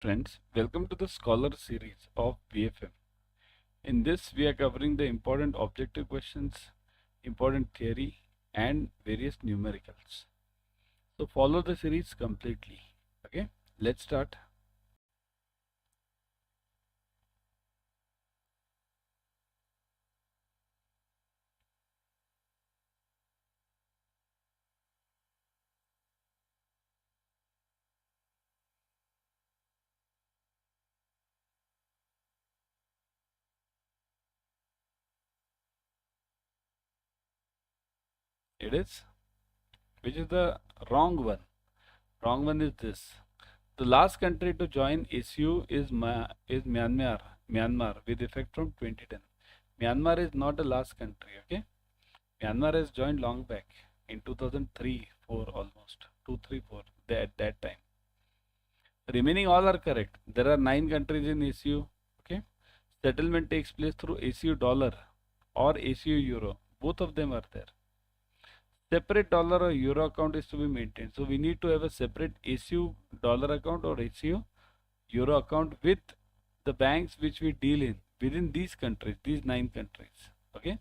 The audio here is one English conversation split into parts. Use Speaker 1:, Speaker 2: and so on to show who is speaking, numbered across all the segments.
Speaker 1: Friends, welcome to the Scholar series of BFM. In this, we are covering the important objective questions, important theory, and various numericals. So follow the series completely. Okay, let's start. It is, which is the wrong one. Wrong one is this. The last country to join ACU is Myanmar. Myanmar with effect from 2010. Myanmar is not the last country. Okay, Myanmar has joined long back in 2003, 4 almost 2, 3, 4 at that time. Remaining all are correct. There are 9 countries in ACU. Okay, settlement takes place through ACU dollar or ACU euro. Both of them are there. Separate dollar or euro account is to be maintained. So we need to have a separate ACU dollar account or ACU euro account with the banks which we deal in within these countries, these 9 countries. Okay.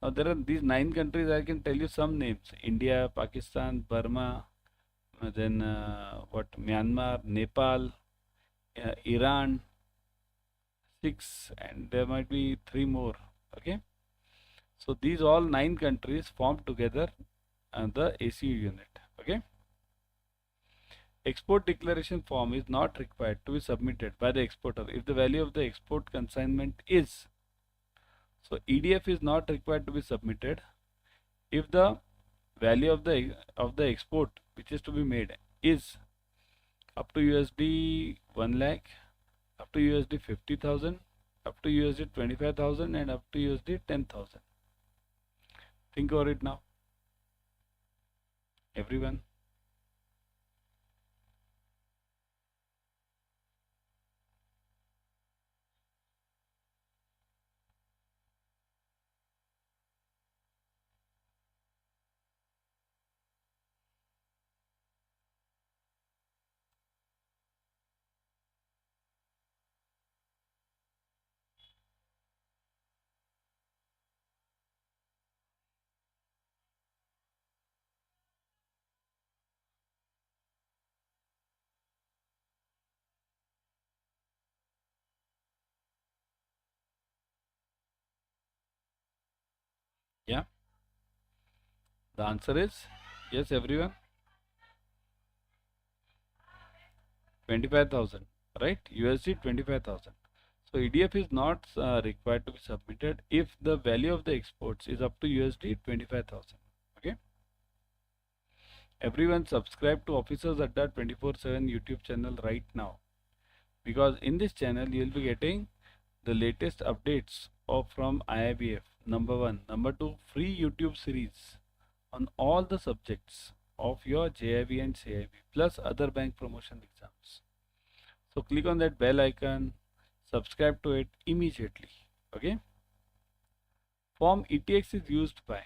Speaker 1: Now there are these 9 countries. I can tell you some names: India, Pakistan, Burma, then Myanmar, Nepal, Iran, 6, and there might be 3 more. Okay, so these all 9 countries form together the ACU unit. Okay, export declaration form is not required to be submitted by the exporter if the value of the export consignment is, so EDF is not required to be submitted if the value of the export which is to be made is up to USD 1 lakh, up to USD 50,000, up to USD 25,000, and up to USD 10,000. Think over it now, everyone. Yeah, the answer is yes, everyone. 25,000, right? USD 25,000. So EDF is not required to be submitted if the value of the exports is up to USD 25,000. Okay. Everyone subscribe to Officers Adda 24/7 YouTube channel right now, because in this channel you will be getting the latest updates from IIBF. Number 1. Number 2, free YouTube series on all the subjects of your JIIB and CAIIB plus other bank promotion exams. So click on that bell icon, subscribe to it immediately. Okay. Form ETX is used by.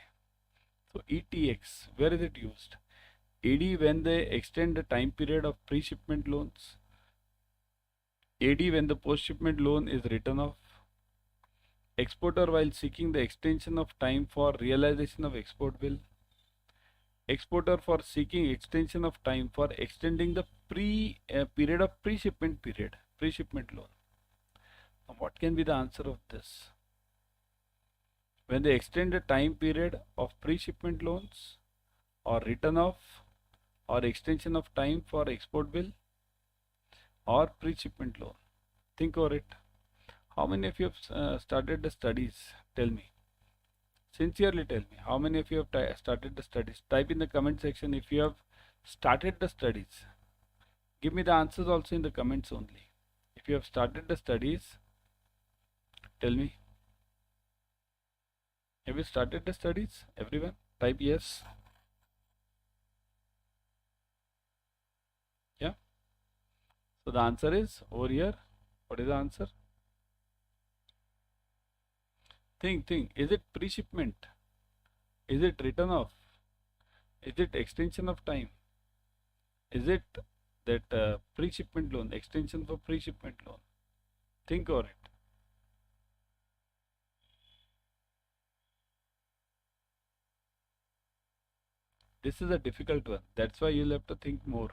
Speaker 1: So ETX, where is it used? AD when they extend the time period of pre-shipment loans. AD when the post-shipment loan is written off. Exporter while seeking the extension of time for realization of export bill. Exporter for seeking extension of time for extending the period of pre-shipment loan. Now, what can be the answer of this? When they extend the time period of pre-shipment loans, or written off, or extension of time for export bill, or pre-shipment loan. Think over it. How many of you have started the studies? Tell me. Sincerely tell me. How many of you have started the studies? Type in the comment section if you have started the studies. Give me the answers also in the comments only. If you have started the studies, tell me. Have you started the studies? Everyone? Type yes. Yeah. So the answer is over here. What is the answer? Think. Is it pre-shipment? Is it written off? Is it extension of time? Is it that pre-shipment loan, extension for pre-shipment loan. Think over it. This is a difficult one. That's why you'll have to think more.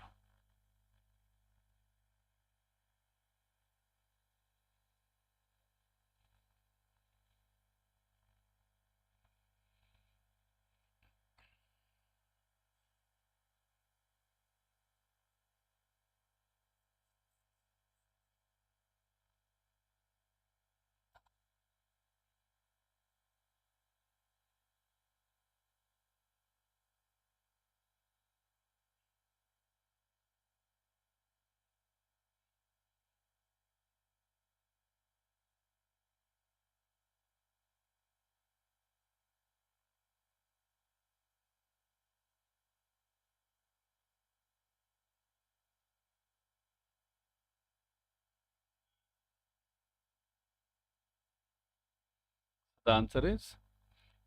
Speaker 1: The answer is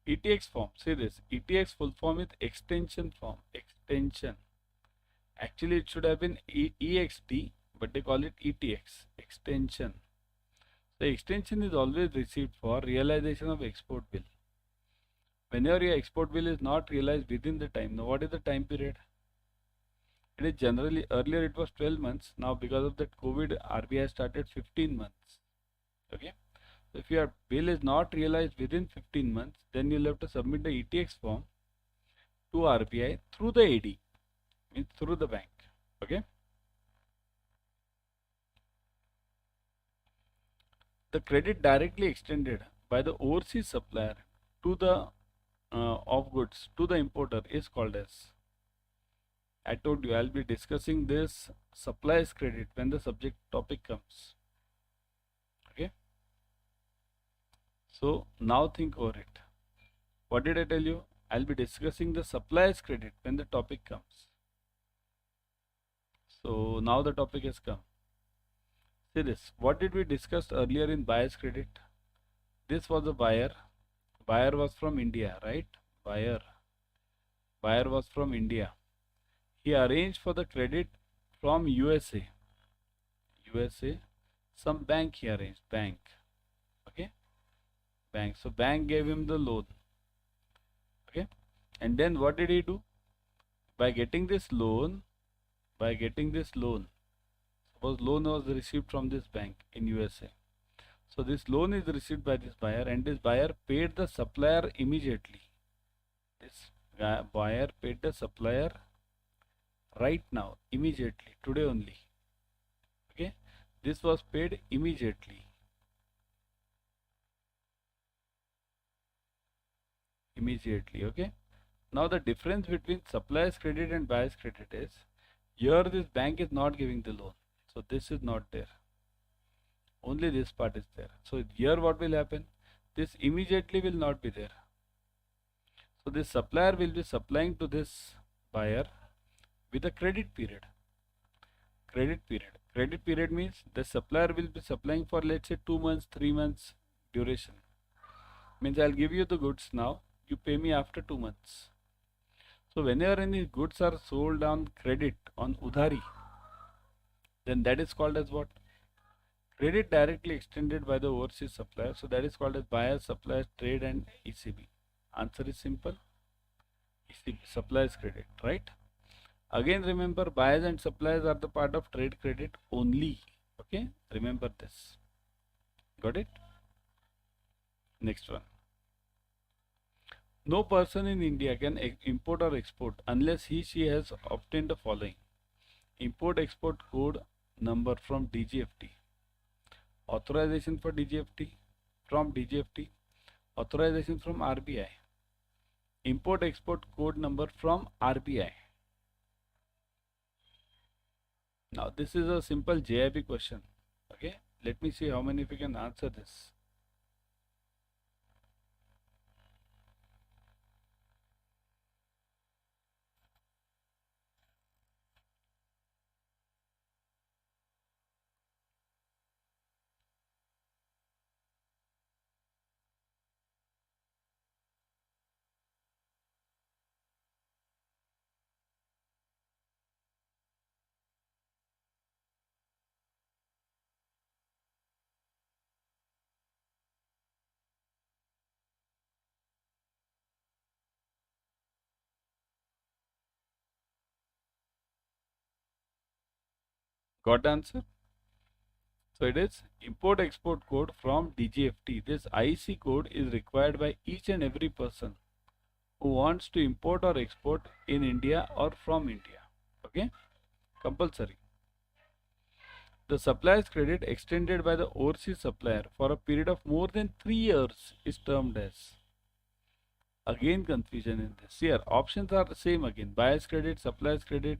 Speaker 1: ETX form. See this. ETX full form is extension form. Extension. Actually, it should have been EXT, but they call it ETX. Extension. The extension is always received for realization of export bill. Whenever your export bill is not realized within the time. Now, what is the time period? It is generally, earlier it was 12 months. Now, because of that COVID, RBI started 15 months. Okay. So if your bill is not realized within 15 months, then you'll have to submit the ETX form to RBI through the AD, means through the bank. Okay. The credit directly extended by the overseas supplier to the of goods to the importer is called as. I told you I'll be discussing this supplies credit when the subject topic comes. Okay. So now think over it. What did I tell you? I'll be discussing the supplies credit when the topic comes. So now the topic has come. See this. What did we discuss earlier in buyer's credit? This was a buyer. Buyer was from India, right? Buyer was from India. He arranged for the credit from USA. USA. Some bank he arranged. Bank. Okay. Bank. So bank gave him the loan. Okay. And then what did he do? By getting this loan, suppose loan was received from this bank in USA. So this loan is received by this buyer, and this buyer paid the supplier immediately. This buyer paid the supplier right now, immediately, today only. Okay, this was paid immediately. Okay. Now the difference between supplier's credit and buyer's credit is, here this bank is not giving the loan, so this is not there. Only this part is there. So here what will happen? This immediately will not be there. So this supplier will be supplying to this buyer with a credit period. Credit period means the supplier will be supplying for, let's say, 2 months, 3 months duration. Means I'll give you the goods now, you pay me after 2 months. So whenever any goods are sold on credit, on udhari, then that is called as what? Credit directly extended by the overseas supplier. So that is called as buyer, supplier, trade and ECB. Answer is simple. ECB, supplier's credit, right? Again, remember, buyers and suppliers are the part of trade credit only. Okay, remember this. Got it? Next one. No person in India can import or export unless she has obtained the following: import export code number from DGFT, authorization for DGFT from DGFT, authorization from RBI, import export code number from RBI. Now this is a simple JAIIB question. Okay, let me see how many of you can answer this. Got the answer? So it is import export code from DGFT. This IEC code is required by each and every person who wants to import or export in India or from India. Okay, compulsory. The supplier's credit extended by the overseas supplier for a period of more than 3 years is termed as. Again confusion in this. Here options are the same again. Buyer's credit, supplier's credit,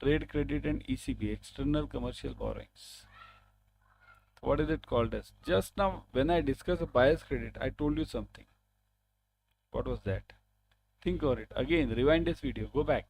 Speaker 1: trade credit and ECB, external commercial borrowings. What is it called as? Just now when I discussed a buyer's credit, I told you something. What was that? Think of it. Again, rewind this video. Go back.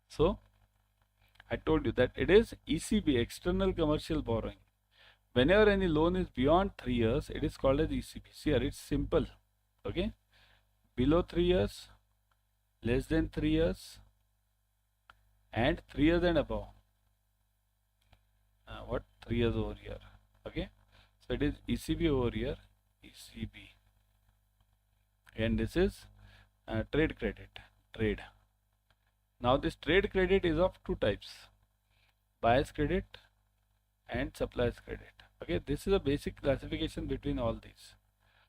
Speaker 1: So, I told you that it is ECB, external commercial borrowing. Whenever any loan is beyond 3 years, it is called as ECB. See here, it's simple. Okay. Below 3 years, less than 3 years, and 3 years and above. What? 3 years over here. Okay. So it is ECB over here, ECB. And this is trade credit, trade. Now this trade credit is of two types, buyer's credit and supplier's credit. Okay, this is a basic classification between all these.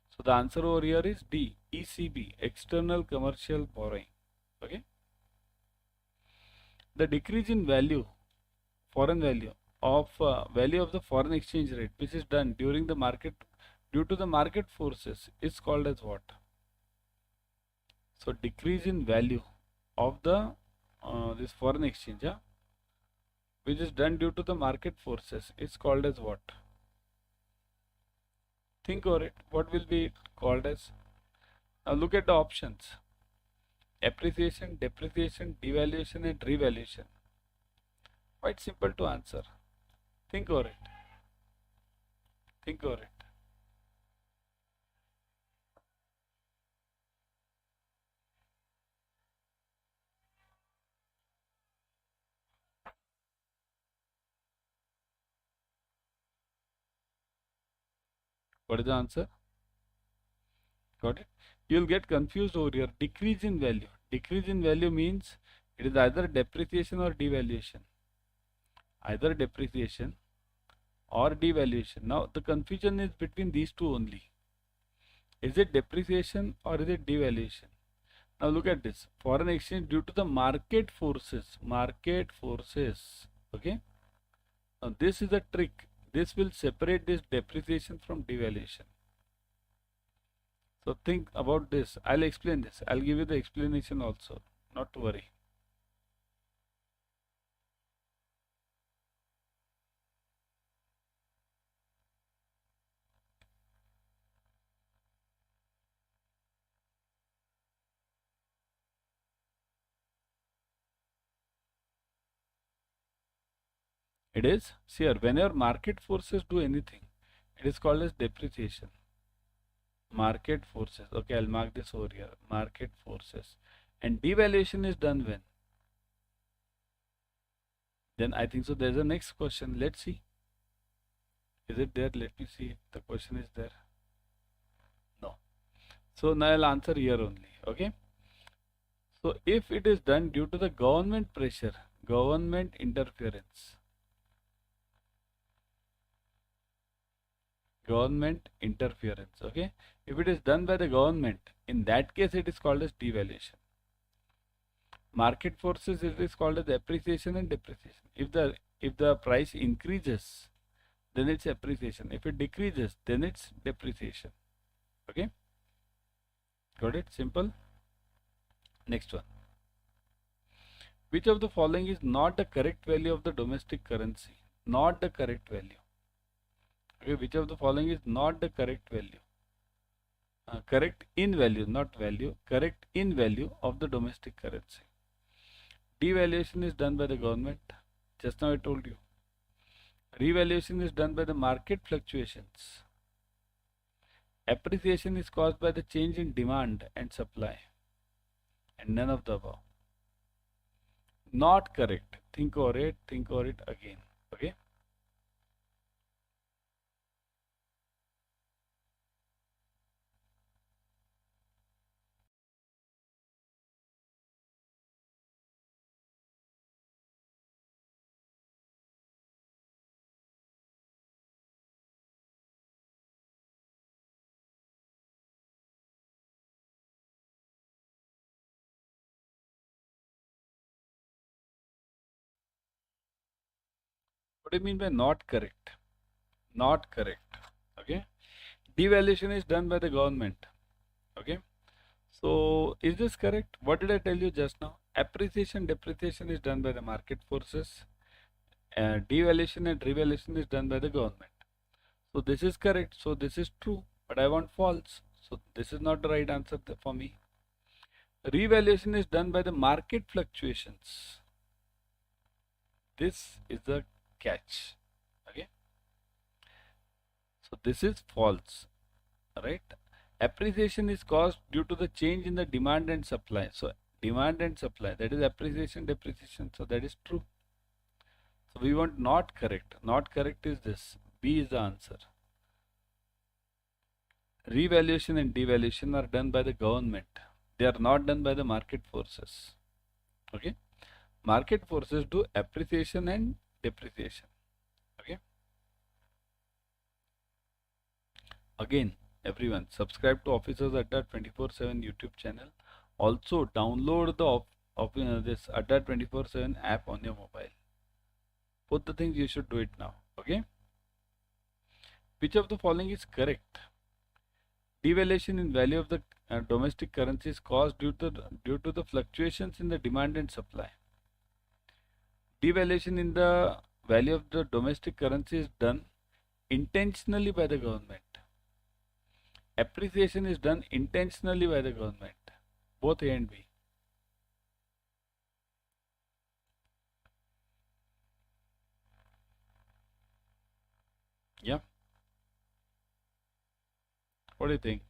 Speaker 1: So the answer over here is D, ECB, external commercial borrowing. Okay. The decrease in value, foreign value of the foreign exchange rate, which is done during the market due to the market forces, is called as what? So decrease in value of the this foreign exchange, which is done due to the market forces, is called as what? Think over it. What will be called as? Now look at the options: appreciation, depreciation, devaluation, and revaluation. Quite simple to answer. Think over it. Think over it. What is the answer? Got it? You'll get confused over here. Decrease in value. Decrease in value means it is either depreciation or devaluation. Either depreciation or devaluation. Now the confusion is between these two only. Is it depreciation or is it devaluation? Now look at this. Foreign exchange due to the market forces. Market forces. Okay. Now this is a trick. This will separate this depreciation from devaluation. So think about this. I'll explain this. I'll give you the explanation also. Not to worry. It is, see here, whenever market forces do anything, it is called as depreciation. Market forces. Okay, I'll mark this over here. Market forces. And devaluation is done when? Then I think so. There's a next question. Let's see. Is it there? Let me see if the question is there. No. So now I'll answer here only. Okay. So if it is done due to the government pressure, government interference, okay, if it is done by the government, in that case it is called as devaluation. Market forces, it is called as appreciation and depreciation. If the price increases, then it's appreciation. If it decreases, then it's depreciation. Okay, got it? Simple. Next one. Which of the following is not the correct value of the domestic currency? Not the correct value. Okay, which of the following is not the correct value? Correct in value, not value. Correct in value of the domestic currency. Devaluation is done by the government. Just now I told you. Revaluation is done by the market fluctuations. Appreciation is caused by the change in demand and supply. And none of the above. Not correct. Think over it. Think over it again. Okay. What do you mean by not correct? Not correct. Okay. Devaluation is done by the government. Okay. So is this correct? What did I tell you just now? Appreciation, depreciation is done by the market forces. Devaluation and revaluation is done by the government. So this is correct. So this is true. But I want false. So this is not the right answer for me. Revaluation is done by the market fluctuations. This is the catch. Okay. So this is false. Right. Appreciation is caused due to the change in the demand and supply. So demand and supply, that is appreciation, depreciation. So that is true. So we want not correct. Not correct is this. B is the answer. Revaluation and devaluation are done by the government. They are not done by the market forces. Okay. Market forces do appreciation and depreciation. Okay. Again, everyone, subscribe to Officers Adda 24/7 YouTube channel. Also download the this Adda 24/7 app on your mobile. Both the things you should do it now. Okay. Which of the following is correct? Devaluation in value of the domestic currency is caused due to the fluctuations in the demand and supply. Devaluation in the value of the domestic currency is done intentionally by the government. Appreciation is done intentionally by the government. Both A and B. Yeah. What do you think?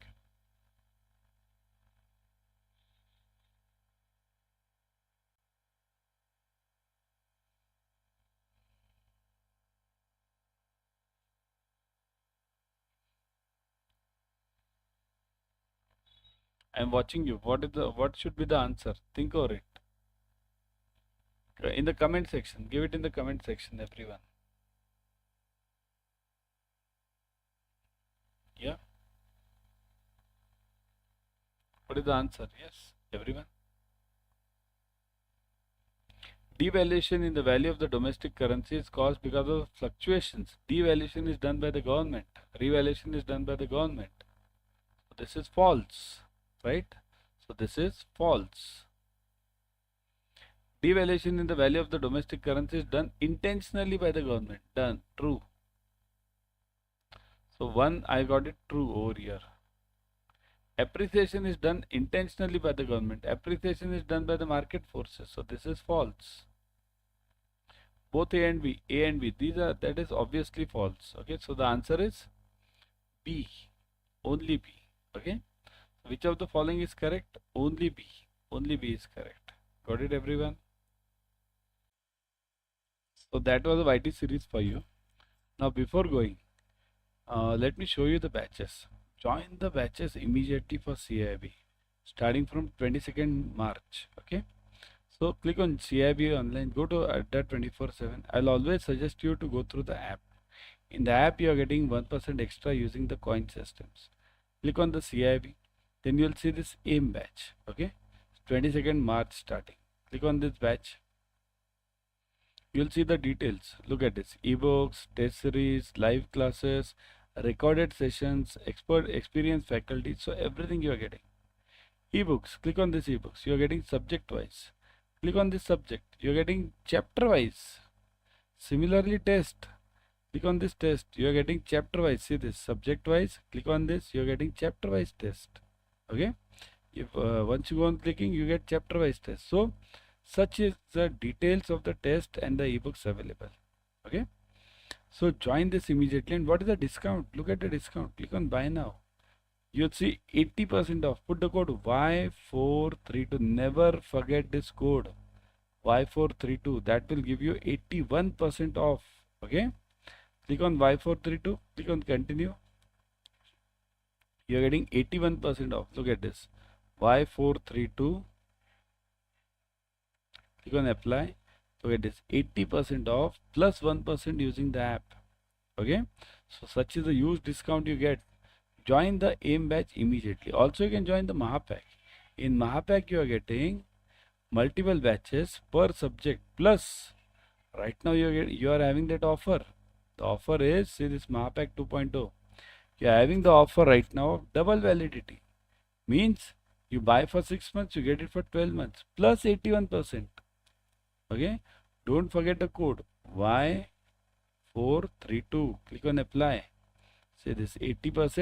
Speaker 1: I am watching you. What should be the answer? Think over it. In the comment section. Give it in the comment section, everyone. Yeah. What is the answer? Yes, everyone. Devaluation in the value of the domestic currency is caused because of fluctuations. Devaluation is done by the government. Revaluation is done by the government. So this is false, right? So this is false. Devaluation in the value of the domestic currency is done intentionally by the government. Done. True. So one, I got it true over here. Appreciation is done intentionally by the government. Appreciation is done by the market forces. So this is false. Both A and B, that is obviously false. Okay, so the answer is B, only B. Okay, which of the following is correct? Only B. Only B is correct. Got it, everyone? So that was a YT series for you. Now before going, let me show you the batches. Join the batches immediately for CAIIB, starting from 22nd March. Okay. So click on CAIIB online, go to Adda 24/7. I'll always suggest you to go through the app. In the app, you are getting 1% extra using the coin systems. Click on the CAIIB, then you'll see this AIM batch. Okay, 22nd March starting. Click on this batch. You'll see the details. Look at this: ebooks, test series, live classes, recorded sessions, expert experienced faculty. So everything you are getting. Ebooks. Click on this ebooks. You are getting subject wise. Click on this subject. You are getting chapter wise. Similarly, test. Click on this test. You are getting chapter wise. See this subject wise. Click on this. You are getting chapter wise test. Okay. If once you go on clicking, you get chapter wise test. So such is the details of the test and the ebooks available. Okay. So join this immediately. And what is the discount? Look at the discount. Click on buy now. You'll see 80% off. Put the code Y432. Never forget this code Y432. That will give you 81% off. Okay. Click on Y432. Click on continue. You're getting 81% off. Look at this. Y432. Click on apply. Look at this. 80% off plus 1% using the app. Okay. So such is the huge discount you get. Join the AIM batch immediately. Also, you can join the Mahapack. In Mahapack, you are getting multiple batches per subject. Plus, right now you are having that offer. The offer is, see this Mahapack 2.0. You are having the offer right now of double validity. Means you buy for 6 months, you get it for 12 months plus 81%. Okay. Don't forget the code Y432. Click on apply. Say this 80%.